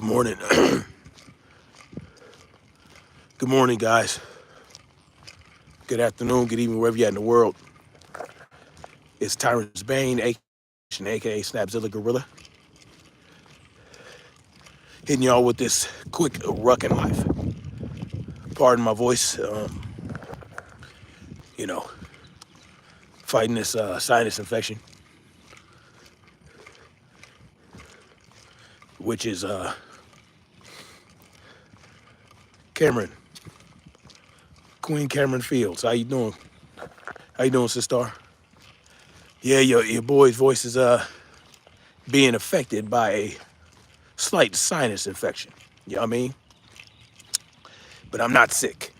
Good morning. Good morning, guys. Good afternoon, good evening, wherever you're at in the world. It's Tyrant's Bane, aka Snapzilla Gorilla, hitting y'all with this quick ruck in life. Pardon my voice, you know, fighting this sinus infection, which is Cameron, Queen Cameron Fields. How you doing? How you doing, sister? Yeah, your boy's voice is being affected by a slight sinus infection. You know what I mean? But I'm not sick.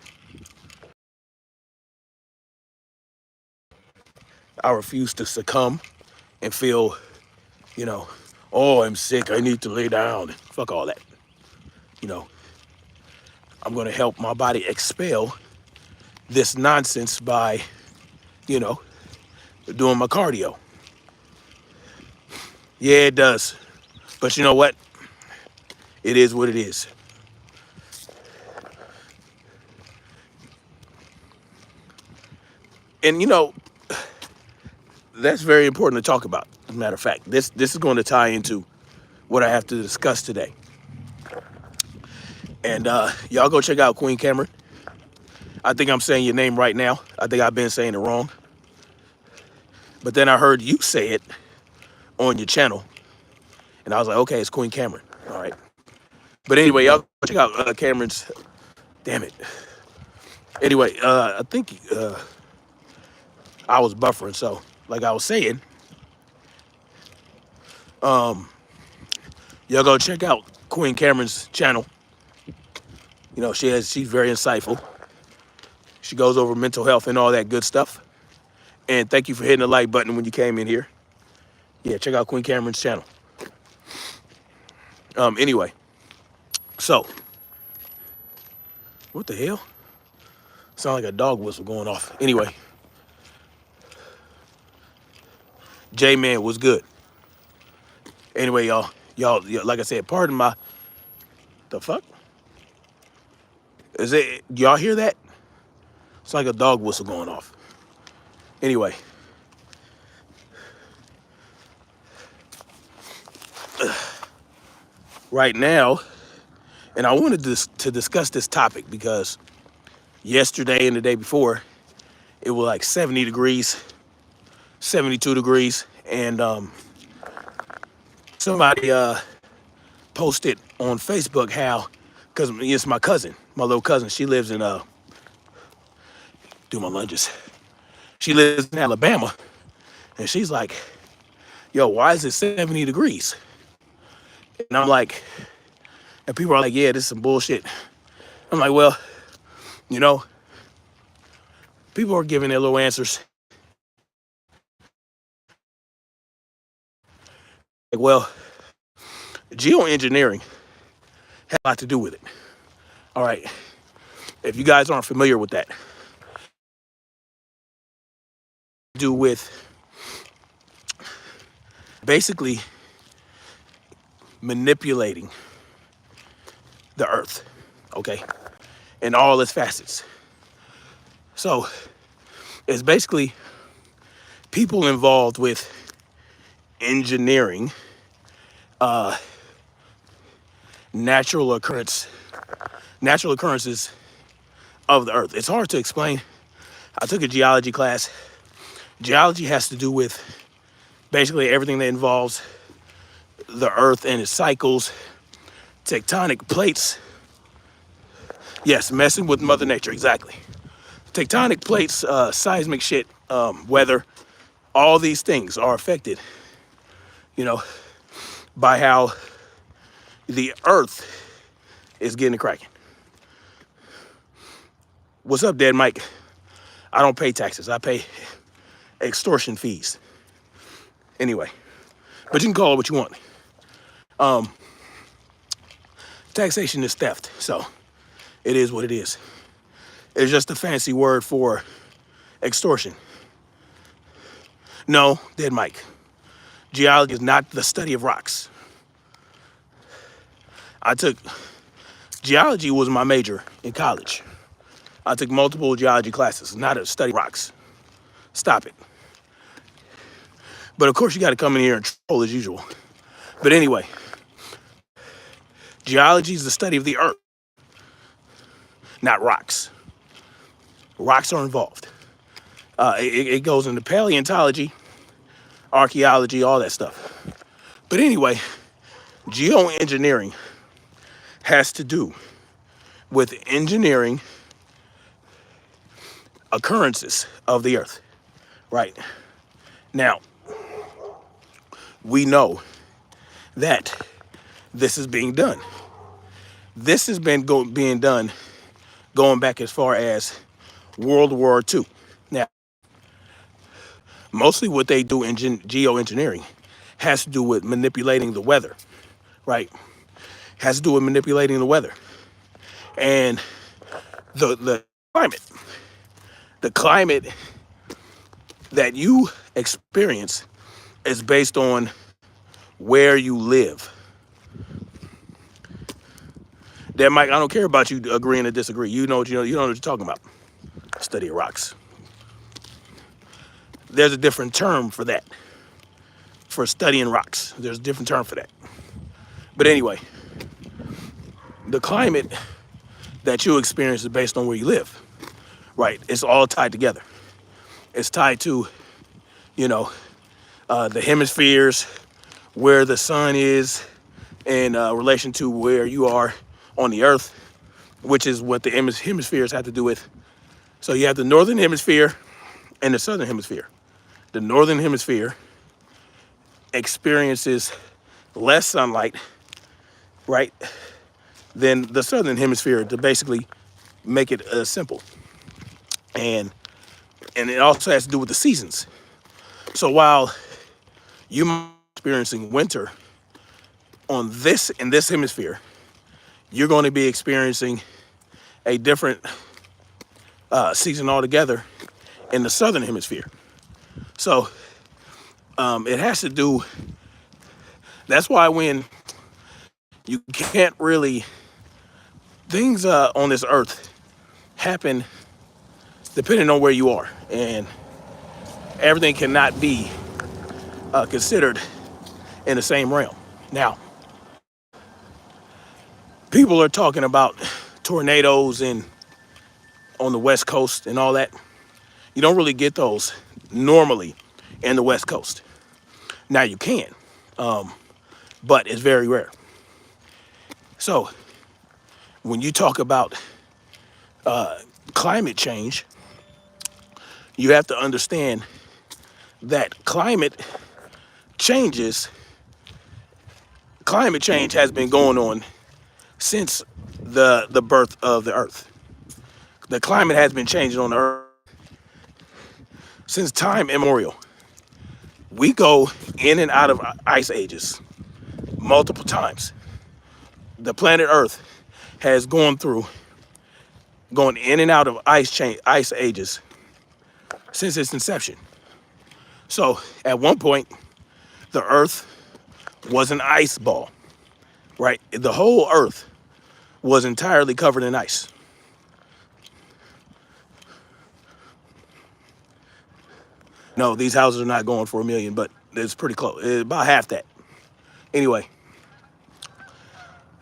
I refuse to succumb and feel, you know, oh, I'm sick, I need to lay down. Fuck all that. You know, I'm gonna help my body expel this nonsense by, you know, doing my cardio. Yeah, it does. But you know what? It is what it is. And you know, that's very important to talk about. As a matter of fact, this is going to tie into what I have to discuss today. And y'all go check out Queen Cameron. I think I'm saying your name right now. I think I've been saying it wrong. But then I heard you say it on your channel. And I was like, okay, it's Queen Cameron. All right. But anyway, y'all go check out Cameron's. Damn it. Anyway, I think I was buffering. So, like I was saying, y'all go check out Queen Cameron's channel. You know, she's very insightful. She goes over mental health and all that good stuff. And thank you for hitting the like button when you came in here. Yeah, check out Queen Cameron's channel. Anyway, so what the hell? Sound like a dog whistle going off. Anyway, J-Man was good. Anyway, y'all, like I said, pardon my, the fuck? Is it, y'all hear that? It's like a dog whistle going off. Anyway, right now, and I wanted to discuss this topic because yesterday and the day before, it was like 70 degrees, 72 degrees, and somebody posted on Facebook how, because it's my cousin, my little cousin, she lives in, do my lunges. She lives in Alabama, and she's like, yo, why is it 70 degrees? And I'm like, and people are like, yeah, this is some bullshit. I'm like, well, you know, people are giving their little answers. Like, well, geoengineering has a lot to do with it. All right. If you guys aren't familiar with that, do with basically manipulating the earth, okay, in all its facets. So it's basically people involved with engineering natural occurrences of the earth. It's hard to explain. I took a geology class. Geology has to do with basically everything that involves the earth and its cycles, tectonic plates. Yes, messing with Mother Nature, exactly. Tectonic plates, seismic shit, weather, all these things are affected, you know, by how the earth is getting cracking. What's up, Dead Mike? I don't pay taxes. I pay extortion fees. Anyway, but you can call it what you want. Taxation is theft, so it is what it is. It's just a fancy word for extortion. No, Dead Mike. Geology is not the study of rocks. I took geology was my major in college. I took multiple geology classes, not to study rocks. Stop it. But of course, you got to come in here and troll as usual. But anyway, geology is the study of the earth, not rocks. Rocks are involved. It goes into paleontology, archaeology, all that stuff. But anyway, geoengineering has to do with engineering occurrences of the earth, right? Now, we know that this is being done. This has been being done going back as far as World War II. Now, mostly what they do in geoengineering has to do with manipulating the weather, right? Has to do with manipulating the weather and the climate. The climate that you experience is based on where you live. That Mike, I don't care about you agreeing or disagree. You know what you know what you're talking about. Study of rocks. There's a different term for that. For studying rocks. There's a different term for that. But anyway, the climate that you experience is based on where you live. Right? It's all tied together. It's tied to, the hemispheres, where the sun is in relation to where you are on the earth, which is what the hemispheres have to do with. So you have the northern hemisphere and the southern hemisphere. The northern hemisphere experiences less sunlight, right, than the southern hemisphere, to basically make it simple. And it also has to do with the seasons. So while you might be experiencing winter in this hemisphere, you're going to be experiencing a different season altogether in the southern hemisphere. So it has to do, that's why when you can't really, things on this earth happen depending on where you are, and everything cannot be considered in the same realm. Now, people are talking about tornadoes on the West Coast and all that. You don't really get those normally in the West Coast. Now you can, but it's very rare. So when you talk about climate change, you have to understand that climate change has been going on since the birth of the earth. The climate has been changing on the earth since time immemorial. We go in and out of ice ages multiple times. The planet Earth has going in and out of ice ages since its inception. So at one point, the Earth was an ice ball, right? The whole Earth was entirely covered in ice. No, these houses are not going for $1 million, but it's pretty close. It's about half that. Anyway,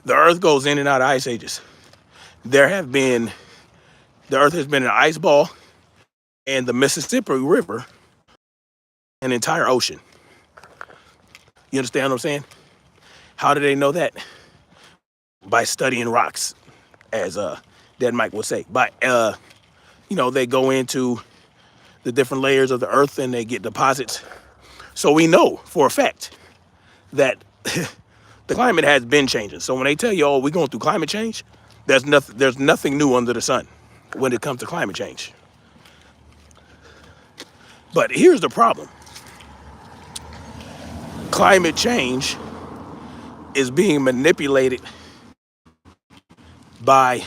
the Earth goes in and out of ice ages. The Earth has been an ice ball, and the Mississippi River, an entire ocean. You understand what I'm saying? How do they know that? By studying rocks, as Dead Mike would say. They go into the different layers of the earth and they get deposits. So we know for a fact that the climate has been changing. So when they tell you, oh, we're going through climate change, there's nothing new under the sun when it comes to climate change. But here's the problem. Climate change is being manipulated by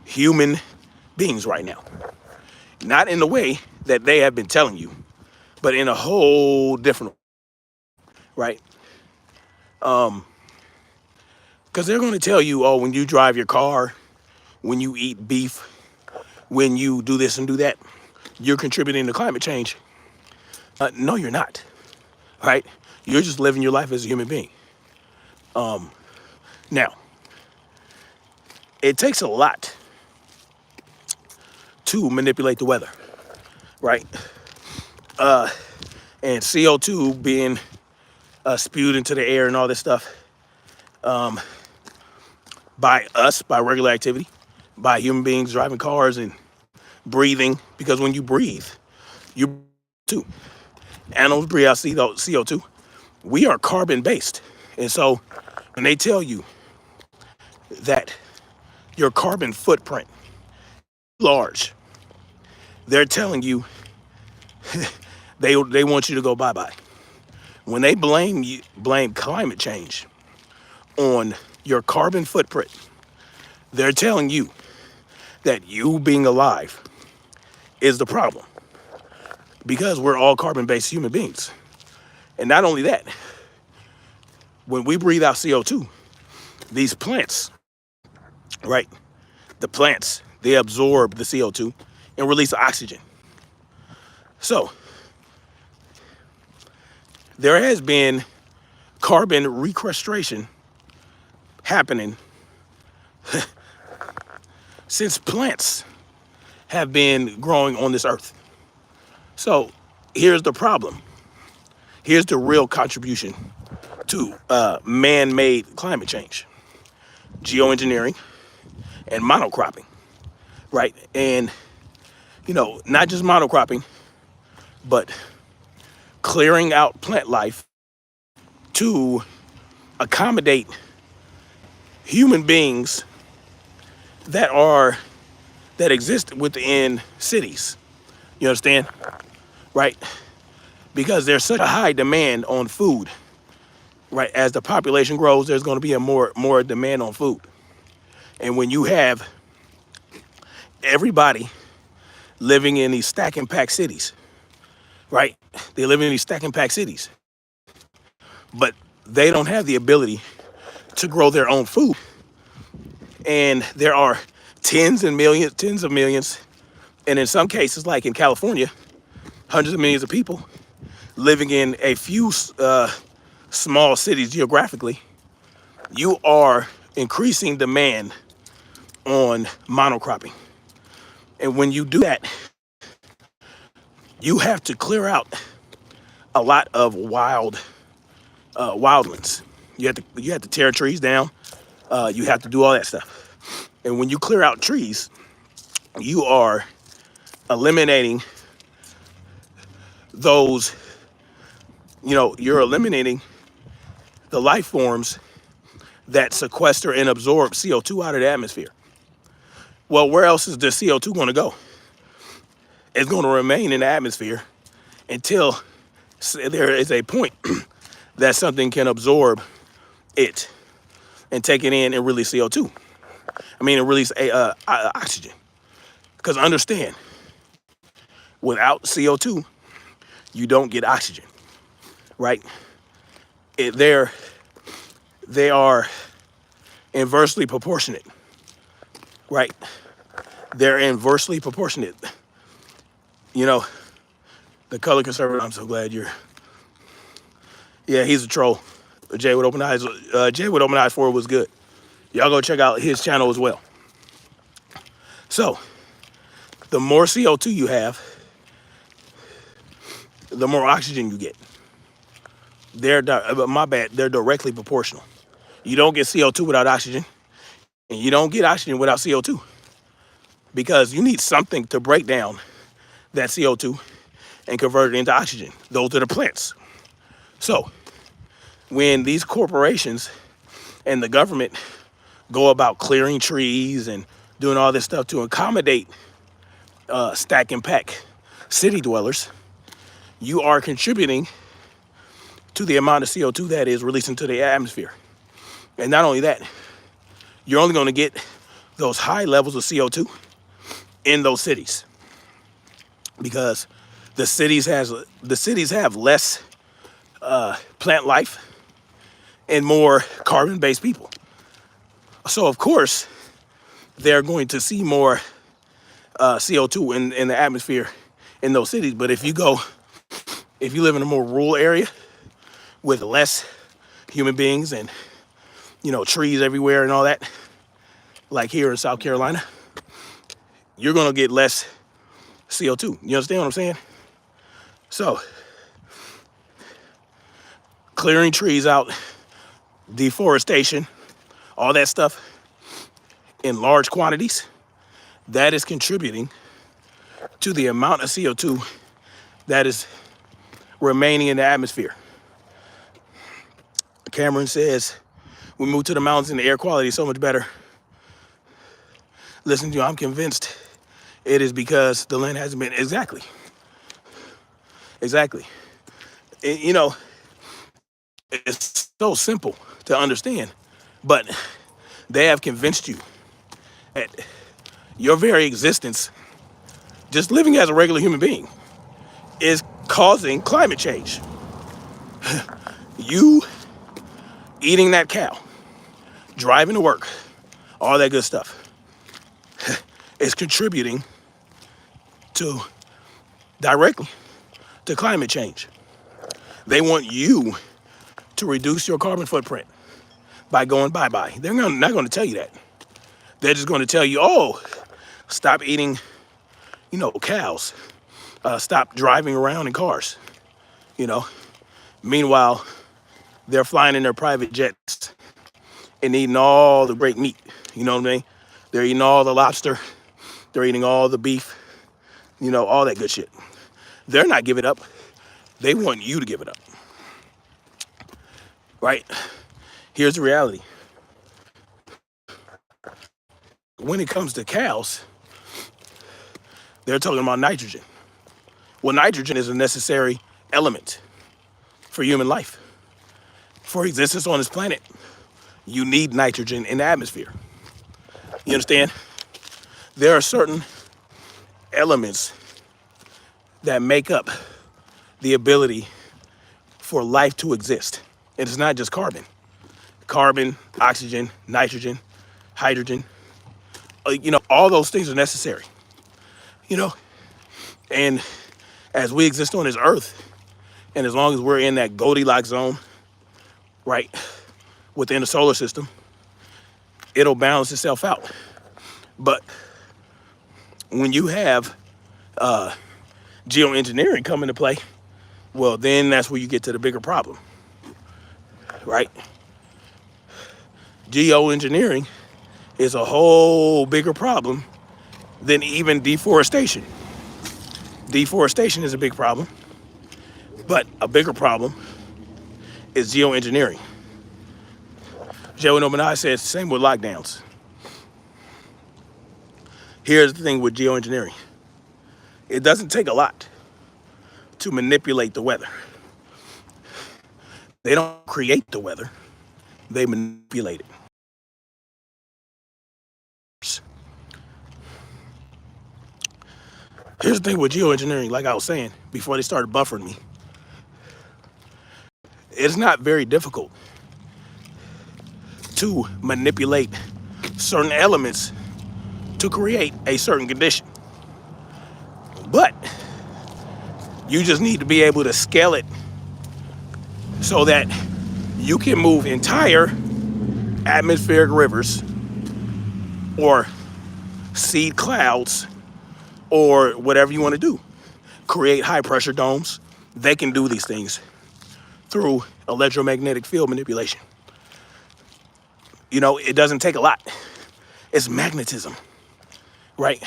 human beings right now. Not in the way that they have been telling you, but in a whole different way, right? Because they're going to tell you, oh, when you drive your car, when you eat beef, when you do this and do that, you're contributing to climate change. No, you're not, right? You're just living your life as a human being. Now, it takes a lot to manipulate the weather, right? And CO2 being spewed into the air and all this stuff by us, by regular activity, by human beings driving cars and breathing. Because when you breathe, you too. Animals breathe out CO2. We are carbon based. And so when they tell you that your carbon footprint is large, they're telling you they want you to go bye-bye. When they blame climate change on your carbon footprint, they're telling you that you being alive is the problem, because we're all carbon-based human beings. And not only that, when we breathe out CO2, these plants, right? The plants, they absorb the CO2 and release oxygen. So there has been carbon sequestration happening since plants have been growing on this earth. So here's the problem. Here's the real contribution to man-made climate change: geoengineering and monocropping, right? And, not just monocropping, but clearing out plant life to accommodate human beings that exist within cities. You understand? Right? Because there's such a high demand on food, right? As the population grows, there's going to be a more demand on food. And when you have everybody living in these stack and pack cities, right? They live in these stack and pack cities, but they don't have the ability to grow their own food. And there are tens of millions, and in some cases, like in California, hundreds of millions of people living in a few small cities geographically. You are increasing demand on monocropping. And when you do that, you have to clear out a lot of wildlands. You have to tear trees down. You have to do all that stuff. And when you clear out trees, you are eliminating those, you're eliminating the life forms that sequester and absorb CO2 out of the atmosphere. Well, where else is the CO2 going to go? It's going to remain in the atmosphere until there is a point that something can absorb it and take it in and release CO2. And release oxygen. Because understand, without CO2, you don't get oxygen, right? They are inversely proportionate, right? They're inversely proportionate. The color conservative, I'm so glad yeah, he's a troll. Jay with Open Eyes, Jay with Open Eyes 4 was good. Y'all go check out his channel as well. So, the more CO2 you have, the more oxygen you get. They're directly proportional. You don't get CO2 without oxygen, and you don't get oxygen without CO2, because you need something to break down that CO2 and convert it into oxygen. Those are the plants. So, when these corporations and the government go about clearing trees and doing all this stuff to accommodate stack and pack city dwellers, you are contributing to the amount of CO2 that is released into the atmosphere. And not only that, you're only going to get those high levels of CO2 in those cities, because the cities have less plant life and more carbon-based people. So of course, they're going to see more CO2 in the atmosphere in those cities. But if you live in a more rural area with less human beings and, trees everywhere and all that, like here in South Carolina, you're gonna get less CO2. You understand what I'm saying? So, clearing trees out, deforestation, all that stuff in large quantities, that is contributing to the amount of CO2 that is remaining in the atmosphere. Cameron says, we moved to the mountains and the air quality is so much better. Listen to you, I'm convinced it is because the land hasn't been, exactly. It's so simple to understand, but they have convinced you that your very existence, just living as a regular human being, is causing climate change. You eating that cow, driving to work, all that good stuff, is contributing directly to climate change. They want you to reduce your carbon footprint by going bye-bye. They're not going to tell you that. They're just going to tell you, oh, stop eating, cows. Stop driving around in cars, Meanwhile, they're flying in their private jets and eating all the great meat. You know what I mean? They're eating all the lobster. They're eating all the beef, all that good shit. They're not giving it up. They want you to give it up. Right? Here's the reality. When it comes to cows, they're talking about nitrogen. Well, nitrogen is a necessary element for human life. For existence on this planet, you need nitrogen in the atmosphere. You understand? There are certain elements that make up the ability for life to exist. And it's not just carbon. Carbon, oxygen, nitrogen, hydrogen, all those things are necessary. And as we exist on this earth, and as long as we're in that Goldilocks zone, right, within the solar system, it'll balance itself out. But when you have geoengineering come into play, well, then that's where you get to the bigger problem, right? Geoengineering is a whole bigger problem than even deforestation. Deforestation is a big problem, but a bigger problem is geoengineering. Joe Nominai says the same with lockdowns. Here's the thing with geoengineering. It doesn't take a lot to manipulate the weather. They don't create the weather, they manipulate it. Here's the thing with geoengineering, like I was saying before they started buffering me. It's not very difficult to manipulate certain elements to create a certain condition. But you just need to be able to scale it so that you can move entire atmospheric rivers or seed clouds or whatever you want to do. Create high pressure domes. They can do these things through electromagnetic field manipulation. It doesn't take a lot. It's magnetism, right?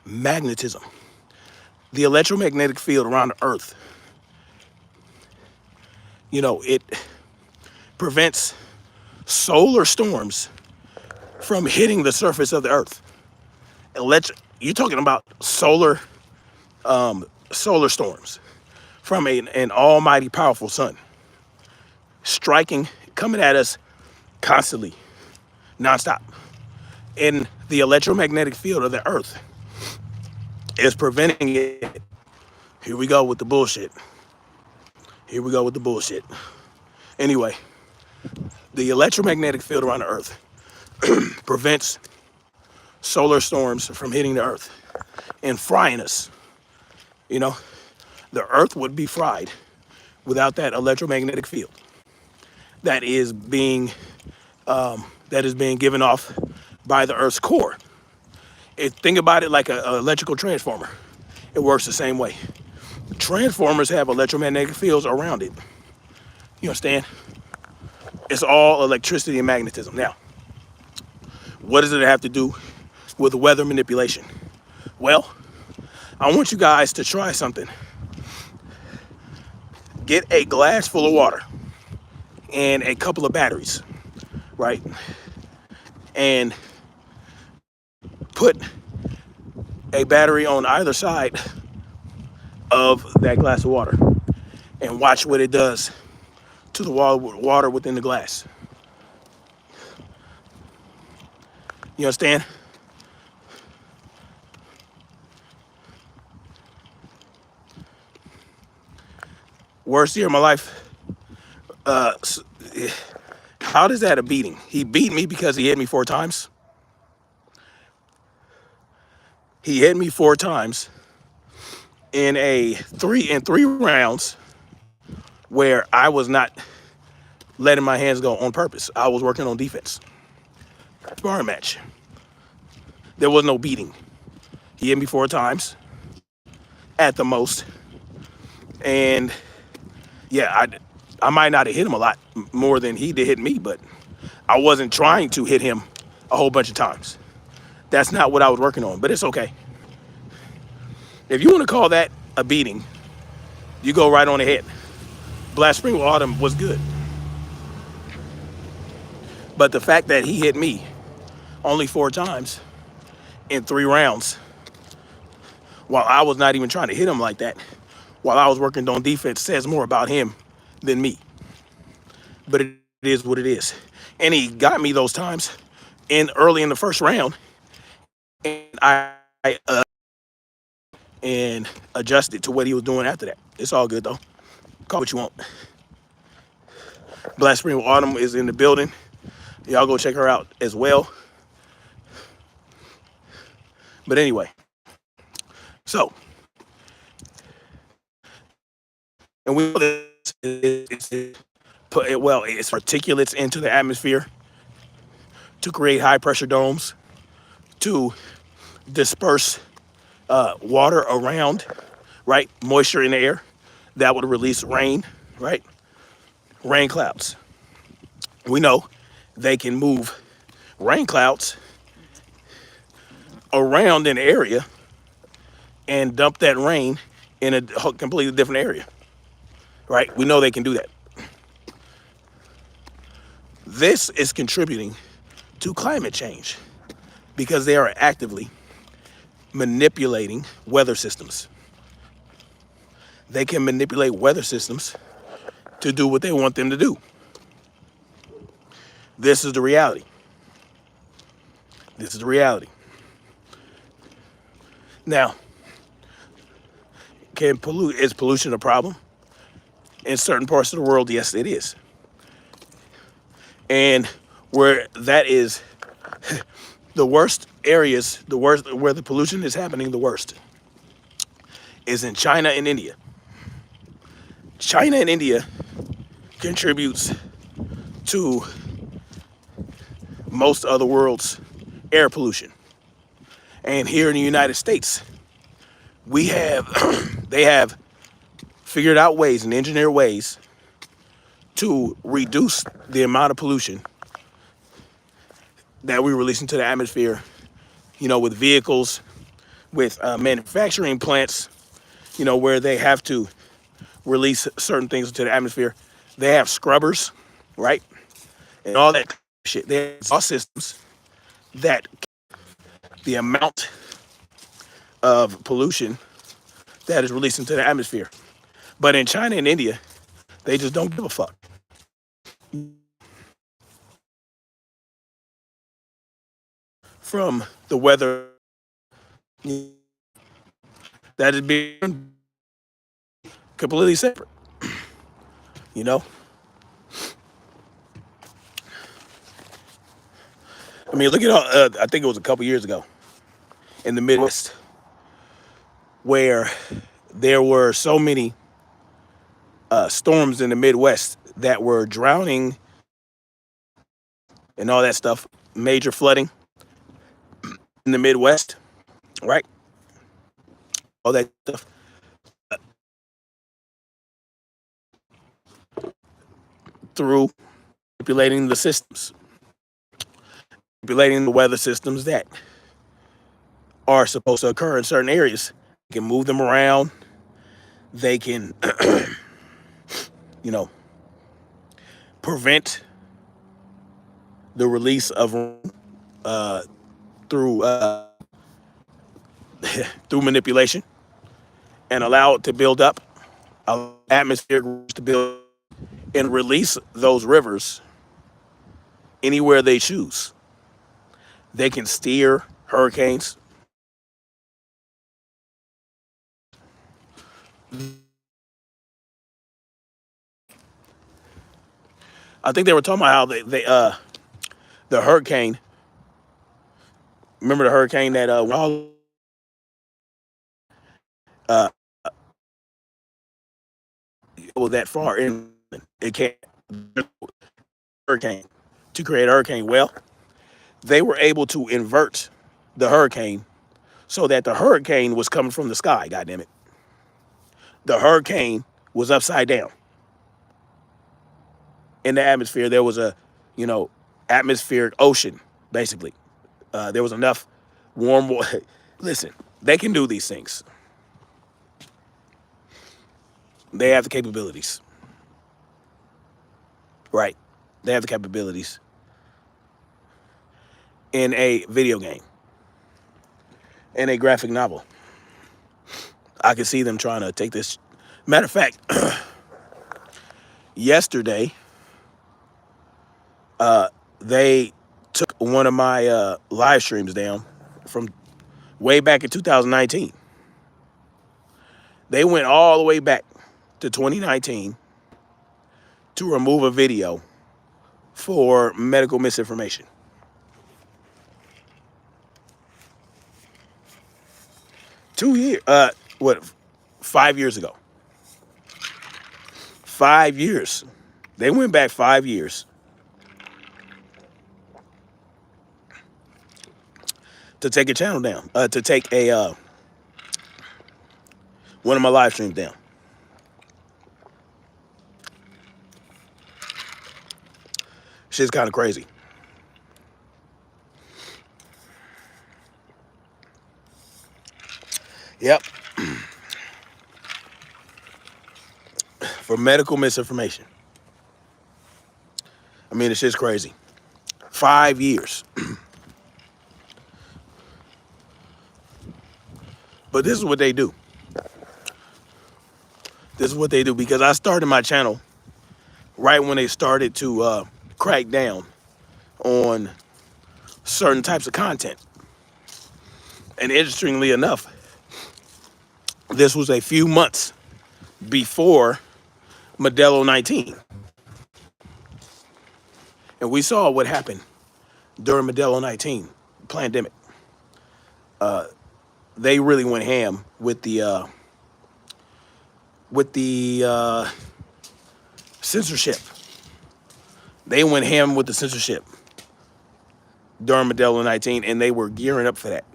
Magnetism. The electromagnetic field around the earth, it prevents solar storms from hitting the surface of the earth. You're talking about solar storms from an almighty powerful sun coming at us constantly, nonstop. And the electromagnetic field of the earth is preventing it. Here we go with the bullshit. Anyway, the electromagnetic field around the earth prevents solar storms from hitting the earth and frying us. You know, the earth would be fried without that electromagnetic field that is being given off by the earth's core. Think about it like an electrical transformer. It works the same way. Transformers have electromagnetic fields around it. You understand? It's all electricity and magnetism. Now, what does it have to do with weather manipulation? Well, I want you guys to try something. Get a glass full of water and a couple of batteries, right? And put a battery on either side of that glass of water and watch what it does to the water within the glass. You understand? Worst year of my life. How does that a beating? He beat me because he hit me 4 times. He hit me 4 times in three rounds where I was not letting my hands go on purpose. I was working on defense. Sparring match. There was no beating. He hit me 4 times at the most. And yeah, I might not have hit him a lot more than he did hit me, but I wasn't trying to hit him a whole bunch of times. That's not what I was working on, but it's okay. If you want to call that a beating, you go right on ahead. Black Spring Autumn was good. But the fact that he hit me only 4 times in 3 rounds, while I was not even trying to hit him like that, while I was working on defense, says more about him than me. But it is what it is. And he got me those times early in the first round, and I and adjusted to what he was doing after that. It's all good though. Call what you want. Black Spring Autumn is in the building. Y'all go check her out as well. But anyway, so, and we know this it's particulates into the atmosphere to create high pressure domes, to disperse water around, right? Moisture in the air that would release rain, right? Rain clouds. We know they can move rain clouds around an area and dump that rain in a completely different area, right? We know they can do that. This is contributing to climate change because they are actively manipulating weather systems. They can manipulate weather systems to do what they want them to do. This is the reality. This is the reality. Now, is pollution a problem? In certain parts of the world, yes, it is. And where that is the worst areas, where the pollution is happening the worst is in China and India. China and India contributes to most of the world's air pollution. And here in the United States, they have figured out ways and engineered ways to reduce the amount of pollution that we release into the atmosphere, with vehicles, with manufacturing plants, where they have to release certain things into the atmosphere. They have scrubbers, right? And all that shit. They have exhaust systems that the amount of pollution that is released into the atmosphere. But in China and India, they just don't give a fuck. From the weather that is being completely separate, I mean, look at all. I think it was a couple years ago in the Midwest where there were so many storms in the Midwest that were drowning and all that stuff, major flooding in the Midwest, right? All that stuff through manipulating the systems, manipulating the weather systems that are supposed to occur in certain areas. They can move them around. They can, you know, prevent the release of through through manipulation and allow it to build up, allow atmospheric rivers to build and release those rivers anywhere they choose. They can steer hurricanes. I think they were talking about how the hurricane. Remember the hurricane that uh well that far in it can't hurricane to create a hurricane. Well, they were able to invert the hurricane so that the hurricane was coming from the sky. God damn it, the hurricane was upside down in the atmosphere. There was a, you know, atmospheric ocean basically. There was enough warm water. Listen, they can do these things. They have the capabilities, right? They have the capabilities in a video game, in a graphic novel. I can see them trying to take this. Matter of fact, yesterday, they took one of my live streams down from way back in 2019. They went all the way back to 2019 to remove a video for medical misinformation. What, 5 years ago? 5 years. They went back 5 years to take a channel down, to take a one of my live streams down. Shit's kind of crazy. Yep. For medical misinformation. I mean, it's just crazy. 5 years. But this is what they do. This is what they do, because I started my channel right when they started to crack down on certain types of content. And interestingly enough, this was a few months before Modelo 19. And we saw what happened during Modelo 19 pandemic. They really went ham with the censorship. They went ham with the censorship during Modelo 19, and they were gearing up for that.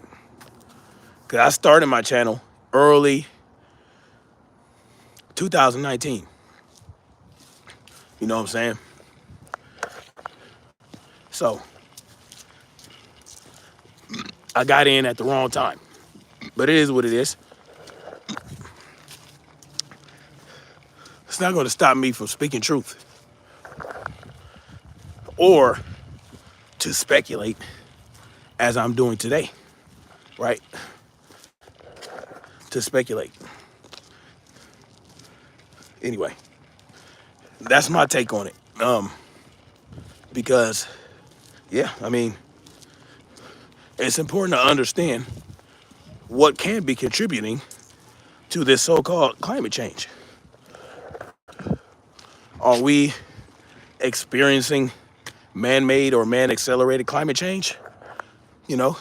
Because I started my channel early 2019. You know what I'm saying? So I got in at the wrong time. But it is what it is. It's not going to stop me from speaking truth or to speculate as I'm doing today, right? To speculate. Anyway, that's my take on it. Because, yeah, I mean, it's important to understand what can be contributing to this so-called climate change. Are we experiencing man-made or man-accelerated climate change? you know,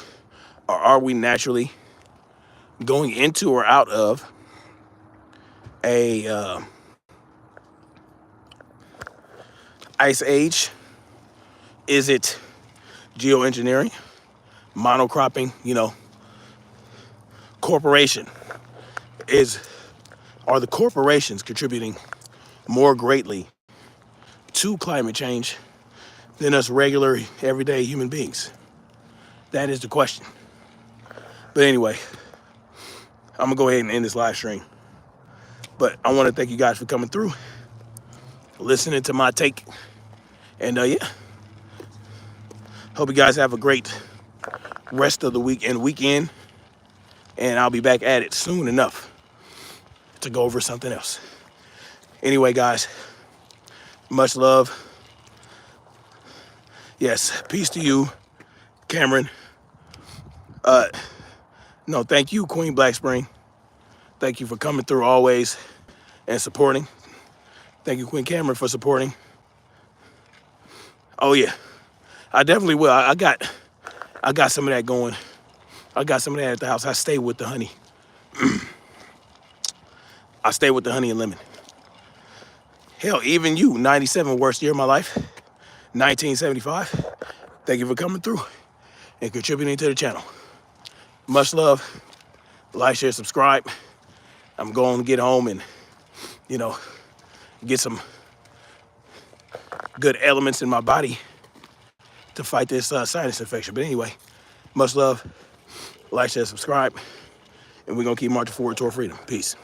or are we naturally going into or out of a ice age? Is it geoengineering, monocropping, corporation? Are the corporations contributing more greatly to climate change than us regular, everyday human beings? That is the question. But anyway, I'm gonna go ahead and end this live stream. But I want to thank you guys for coming through, listening to my take, and yeah, hope you guys have a great rest of the week and weekend. And I'll be back at it soon enough to go over something else. Anyway, guys, much love. Yes, peace to you, Cameron. No, thank you, Queen Black Spring. Thank you for coming through always and supporting. Thank you, Queen Cameron, for supporting. Oh yeah, I definitely will. I got some of that going. I got some of that at the house. I stay with the honey. I stay with the honey and lemon. Hell, even you, 97, worst year of my life, 1975. Thank you for coming through and contributing to the channel. Much love. Like, share, subscribe. I'm going to get home and, get some good elements in my body to fight this sinus infection. But anyway, much love. Like, share, subscribe. And we're going to keep marching forward toward freedom. Peace.